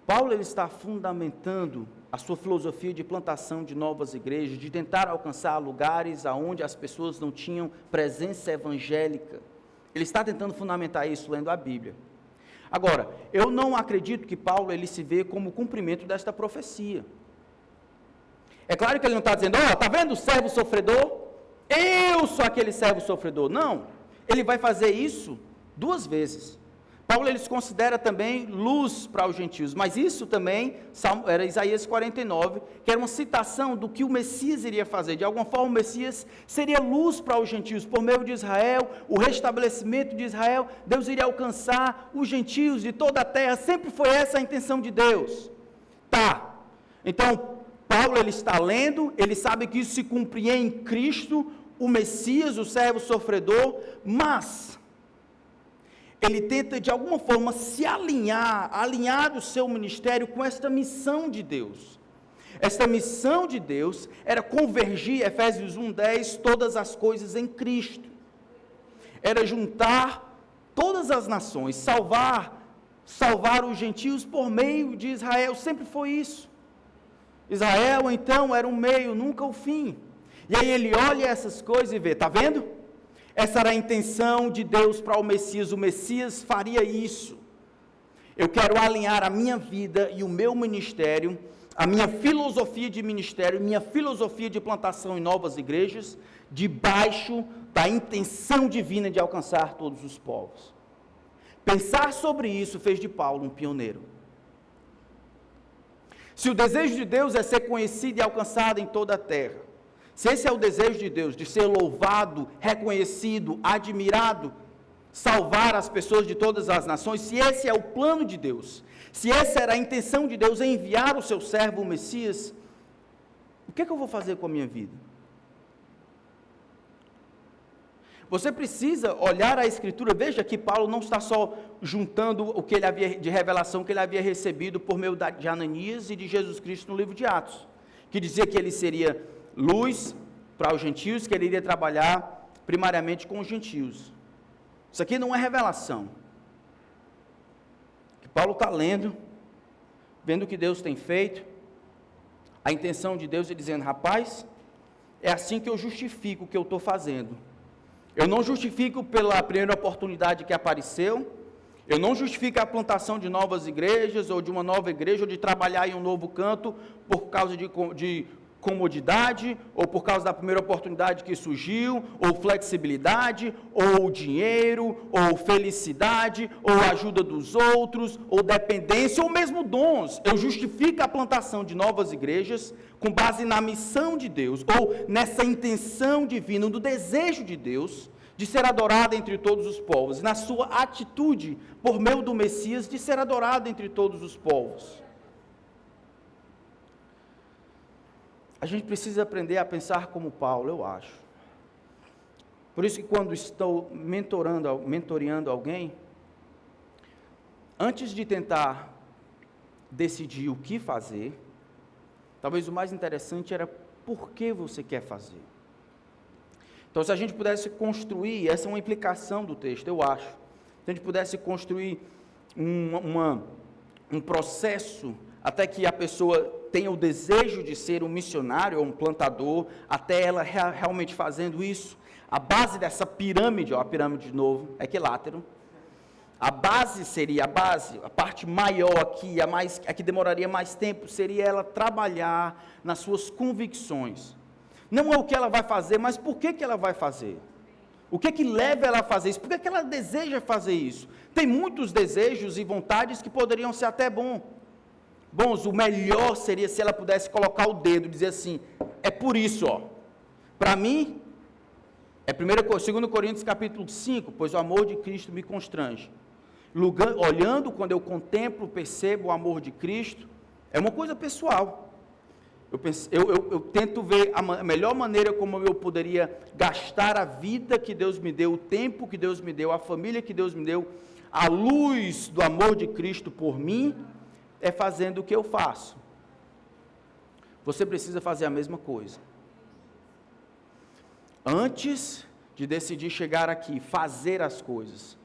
Paulo ele está fundamentando a sua filosofia de plantação de novas igrejas, de tentar alcançar lugares onde as pessoas não tinham presença evangélica. Ele está tentando fundamentar isso lendo a Bíblia. Agora, eu não acredito que Paulo ele se vê como cumprimento desta profecia. É claro que ele não está dizendo, está vendo o servo sofredor? Eu sou aquele servo sofredor. Não, ele vai fazer isso duas vezes. Paulo ele se considera também luz para os gentios, mas isso também era Isaías 49, que era uma citação do que o Messias iria fazer. De alguma forma o Messias seria luz para os gentios, por meio de Israel, o restabelecimento de Israel, Deus iria alcançar os gentios de toda a terra, sempre foi essa a intenção de Deus. Então, Paulo ele está lendo, ele sabe que isso se cumpria em Cristo, o Messias, o servo sofredor, mas ele tenta de alguma forma se alinhar o seu ministério com esta missão de Deus. Esta missão de Deus era convergir, Efésios 1:10, todas as coisas em Cristo. Era juntar todas as nações, salvar os gentios por meio de Israel, sempre foi isso. Israel então era um meio, nunca o fim. E aí ele olha essas coisas e vê, está vendo? Essa era a intenção de Deus para o Messias faria isso. Eu quero alinhar a minha vida e o meu ministério, a minha filosofia de ministério, minha filosofia de plantação em novas igrejas, debaixo da intenção divina de alcançar todos os povos. Pensar sobre isso fez de Paulo um pioneiro. Se o desejo de Deus é ser conhecido e alcançado em toda a terra, se esse é o desejo de Deus, de ser louvado, reconhecido, admirado, salvar as pessoas de todas as nações, se esse é o plano de Deus, se essa era a intenção de Deus em enviar o seu servo, o Messias, o que é que eu vou fazer com a minha vida? Você precisa olhar a Escritura. Veja que Paulo não está só juntando o que ele havia de revelação que ele havia recebido por meio de Ananias e de Jesus Cristo no livro de Atos, que dizia que ele seria luz para os gentios, que ele iria trabalhar primariamente com os gentios. Isso aqui não é revelação. Que Paulo está lendo, vendo o que Deus tem feito, a intenção de Deus é dizendo, rapaz, é assim que eu justifico o que eu estou fazendo. Eu não justifico pela primeira oportunidade que apareceu, eu não justifico a plantação de novas igrejas, ou de uma nova igreja, ou de trabalhar em um novo canto, por causa de comodidade, ou por causa da primeira oportunidade que surgiu, ou flexibilidade, ou dinheiro, ou felicidade, ou ajuda dos outros, ou dependência, ou mesmo dons. Eu justifico a plantação de novas igrejas com base na missão de Deus, ou nessa intenção divina, no desejo de Deus, de ser adorado entre todos os povos, na sua atitude, por meio do Messias, de ser adorado entre todos os povos. A gente precisa aprender a pensar como Paulo, eu acho. Por isso que quando estou mentoreando alguém, antes de tentar decidir o que fazer, talvez o mais interessante era por que você quer fazer. Então, se a gente pudesse construir, essa é uma implicação do texto, eu acho. Se a gente pudesse construir um processo até que a pessoa tenha o desejo de ser um missionário ou um plantador, até ela realmente fazendo isso, a base dessa pirâmide, ó, a pirâmide de novo, é equilátero, a base seria, a parte maior aqui, a que demoraria mais tempo, seria ela trabalhar nas suas convicções. Não é o que ela vai fazer, mas por que ela vai fazer? O que leva ela a fazer isso? Por que ela deseja fazer isso? Tem muitos desejos e vontades que poderiam ser até bons, o melhor seria se ela pudesse colocar o dedo e dizer assim, é por isso, ó. Para mim, é 2 Coríntios capítulo 5, pois o amor de Cristo me constrange. Olhando, quando eu contemplo, percebo o amor de Cristo, é uma coisa pessoal. Eu tento ver a melhor maneira como eu poderia gastar a vida que Deus me deu, o tempo que Deus me deu, a família que Deus me deu, a luz do amor de Cristo por mim, é fazendo o que eu faço. Você precisa fazer a mesma coisa. Antes de decidir chegar aqui, fazer as coisas,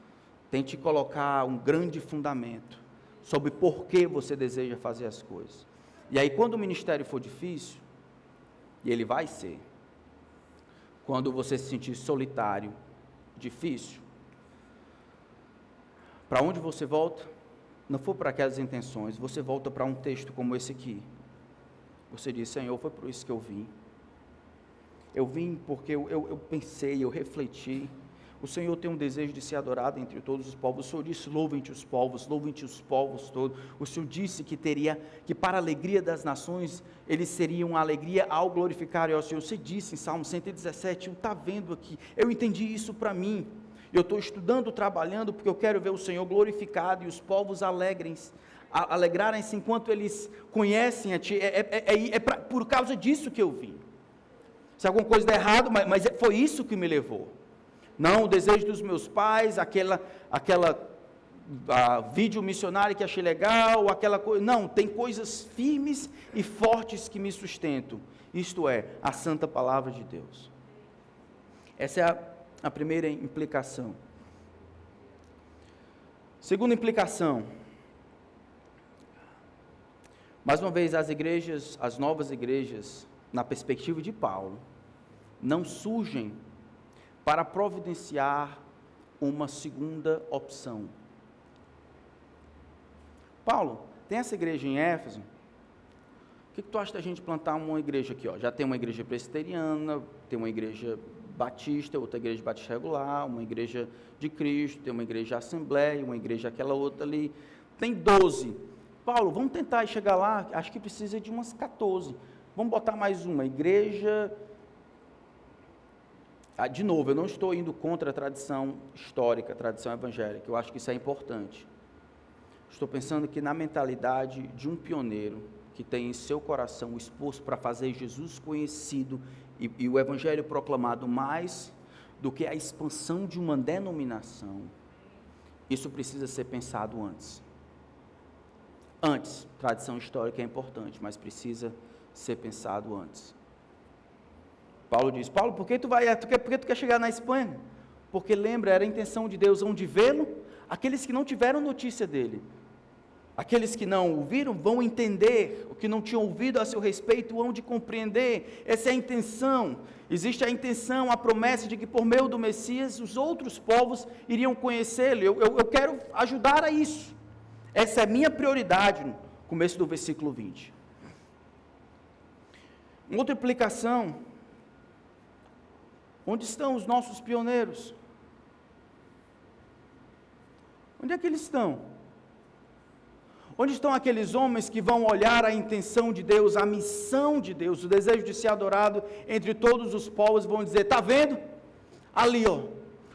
tente colocar um grande fundamento sobre por que você deseja fazer as coisas. E aí, quando o ministério for difícil, e ele vai ser, quando você se sentir solitário, difícil, para onde você volta? Não for para aquelas intenções, você volta para um texto como esse aqui. Você diz, Senhor, foi por isso que eu vim. Eu vim porque eu pensei, eu refleti. O Senhor tem um desejo de ser adorado entre todos os povos. O Senhor disse, louvem-te os povos todos. O Senhor disse que para a alegria das nações, eles seriam uma alegria ao glorificarem ao Senhor. Você disse em Salmo 117, está vendo aqui, eu entendi isso para mim. Eu estou estudando, trabalhando, porque eu quero ver o Senhor glorificado e os povos alegrarem-se enquanto eles conhecem a Ti. Por causa disso que eu vim. Se alguma coisa der errado, mas foi isso que me levou. Não o desejo dos meus pais, aquela vídeo missionário que achei legal, aquela coisa. Não, tem coisas firmes e fortes que me sustentam. Isto é, a santa palavra de Deus. Essa é a primeira implicação. Segunda implicação. Mais uma vez, as novas igrejas, na perspectiva de Paulo, não surgem para providenciar uma segunda opção. Paulo, tem essa igreja em Éfeso, o que tu acha da gente plantar uma igreja aqui? Ó? Já tem uma igreja presbiteriana, tem uma igreja batista, outra igreja batista regular, uma igreja de Cristo, tem uma igreja assembleia, uma igreja aquela outra ali, tem 12. Paulo, vamos tentar chegar lá, acho que precisa de umas 14. Vamos botar mais uma, igreja... de novo, eu não estou indo contra a tradição histórica, a tradição evangélica, eu acho que isso é importante. Estou pensando que na mentalidade de um pioneiro, que tem em seu coração o esforço para fazer Jesus conhecido e o evangelho proclamado mais do que a expansão de uma denominação, isso precisa ser pensado antes. Antes, tradição histórica é importante, mas precisa ser pensado antes. Paulo diz, Paulo, por que tu quer chegar na Espanha? Porque lembra, era a intenção de Deus, onde vê-lo, aqueles que não tiveram notícia dele, aqueles que não ouviram, vão entender, o que não tinham ouvido a seu respeito, hão de compreender, essa é a intenção, existe a intenção, a promessa de que por meio do Messias, os outros povos iriam conhecê-lo, eu quero ajudar a isso, essa é a minha prioridade, no começo do versículo 20. Uma outra implicação, onde estão os nossos pioneiros? Onde é que eles estão? Onde estão aqueles homens que vão olhar a intenção de Deus, a missão de Deus, o desejo de ser adorado entre todos os povos, vão dizer, está vendo? Ali, ó,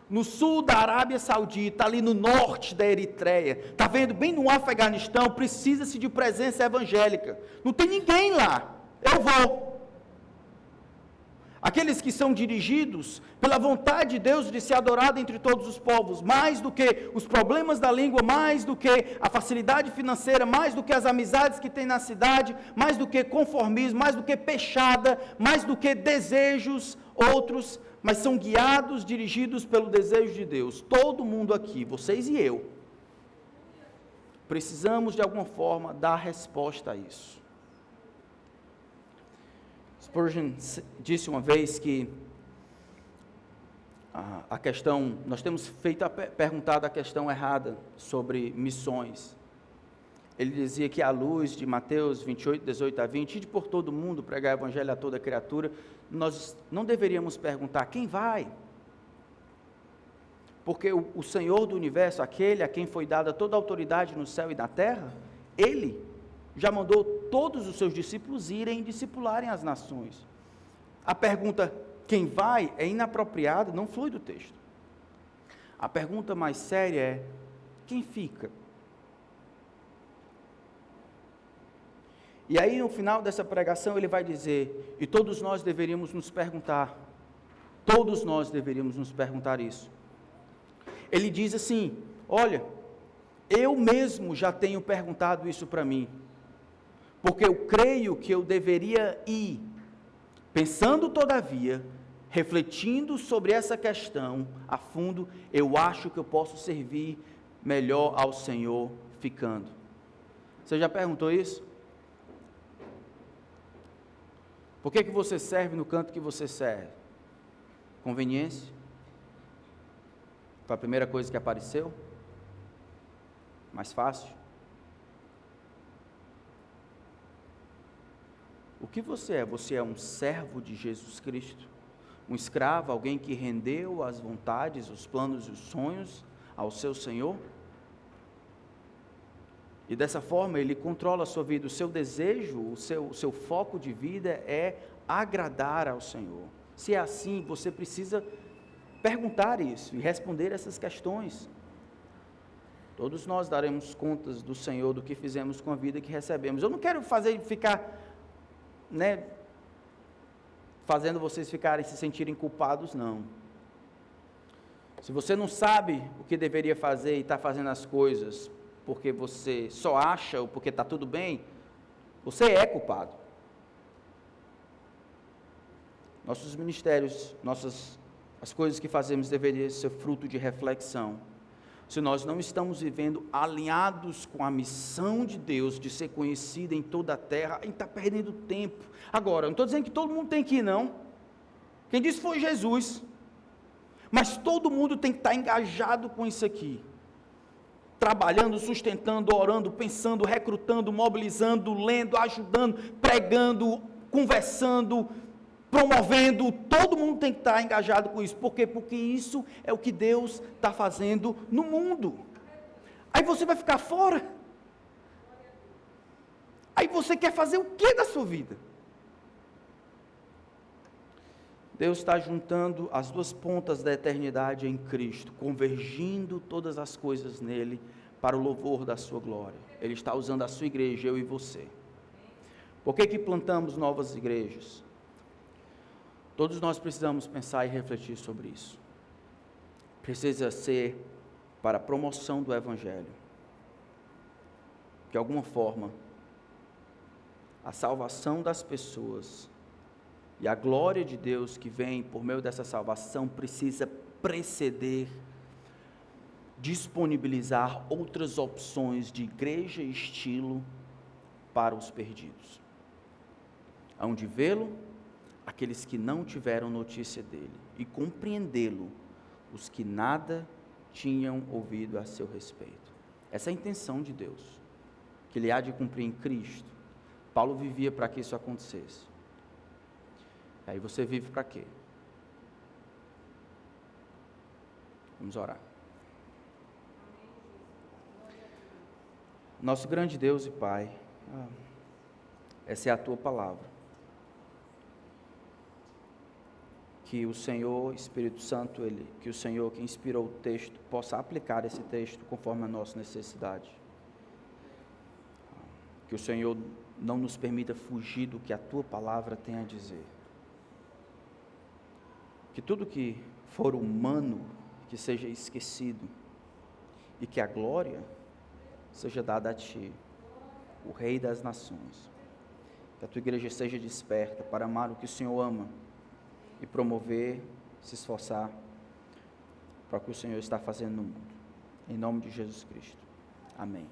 no sul da Arábia Saudita, ali no norte da Eritreia, está vendo? Bem no Afeganistão, precisa-se de presença evangélica. Não tem ninguém lá, eu vou. Aqueles que são dirigidos pela vontade de Deus de ser adorado entre todos os povos, mais do que os problemas da língua, mais do que a facilidade financeira, mais do que as amizades que tem na cidade, mais do que conformismo, mais do que pechada, mais do que desejos outros, mas são guiados, dirigidos pelo desejo de Deus. Todo mundo aqui, vocês e eu, precisamos de alguma forma dar resposta a isso. Spurgeon disse uma vez que a questão, nós temos perguntado a questão errada sobre missões. Ele dizia que à luz de Mateus 28, 18 a 20, ide por todo mundo, pregar o evangelho a toda criatura, nós não deveríamos perguntar quem vai, porque o Senhor do universo, aquele a quem foi dada toda a autoridade no céu e na terra, Ele já mandou todos os seus discípulos irem discipularem as nações. A pergunta, quem vai, é inapropriada, não flui do texto. A pergunta mais séria é, quem fica? E aí, no final dessa pregação, ele vai dizer, e todos nós deveríamos nos perguntar isso. Ele diz assim, olha, eu mesmo já tenho perguntado isso para mim, porque eu creio que eu deveria ir, pensando todavia, refletindo sobre essa questão a fundo, eu acho que eu posso servir melhor ao Senhor ficando. Você já perguntou isso? Por que você serve no canto que você serve? Conveniência? Foi a primeira coisa que apareceu? Mais fácil? O que você é? Você é um servo de Jesus Cristo? Um escravo, alguém que rendeu as vontades, os planos e os sonhos ao seu Senhor? E dessa forma ele controla a sua vida, o seu desejo, o seu foco de vida é agradar ao Senhor. Se é assim, você precisa perguntar isso e responder essas questões. Todos nós daremos contas do Senhor, do que fizemos com a vida que recebemos. Eu não quero ficar fazendo vocês ficarem se sentirem culpados, não. Se você não sabe o que deveria fazer e está fazendo as coisas porque você só acha ou porque está tudo bem, você é culpado. Nossos ministérios, as coisas que fazemos deveriam ser fruto de reflexão. Se nós não estamos vivendo alinhados com a missão de Deus de ser conhecido em toda a terra, a gente está perdendo tempo. Agora, não estou dizendo que todo mundo tem que ir, não. Quem disse foi Jesus. Mas todo mundo tem que estar engajado com isso aqui. Trabalhando, sustentando, orando, pensando, recrutando, mobilizando, lendo, ajudando, pregando, conversando, promovendo. Todo mundo tem que estar engajado com isso. Por quê? Porque isso é o que Deus está fazendo no mundo. Aí você vai ficar fora. Aí você quer fazer o que da sua vida? Deus está juntando as duas pontas da eternidade em Cristo, convergindo todas as coisas nele para o louvor da sua glória. Ele está usando a sua igreja, eu e você. Por que plantamos novas igrejas? Todos nós precisamos pensar e refletir sobre isso. Precisa ser para a promoção do Evangelho. De alguma forma, a salvação das pessoas e a glória de Deus que vem por meio dessa salvação precisa preceder, disponibilizar outras opções de igreja e estilo para os perdidos. Hão de vê-lo aqueles que não tiveram notícia dele, e compreendê-lo os que nada tinham ouvido a seu respeito. Essa é a intenção de Deus, que ele há de cumprir em Cristo. Paulo vivia para que isso acontecesse. Aí você vive para quê? Vamos orar. Nosso grande Deus e Pai, essa é a Tua palavra. Que o Senhor, Espírito Santo, que o Senhor que inspirou o texto, possa aplicar esse texto conforme a nossa necessidade. Que o Senhor não nos permita fugir do que a Tua palavra tem a dizer. Que tudo que for humano, que seja esquecido, e que a glória seja dada a Ti, o Rei das Nações. Que a Tua igreja seja desperta para amar o que o Senhor ama, e promover, se esforçar, para o que o Senhor está fazendo no mundo. Em nome de Jesus Cristo. Amém.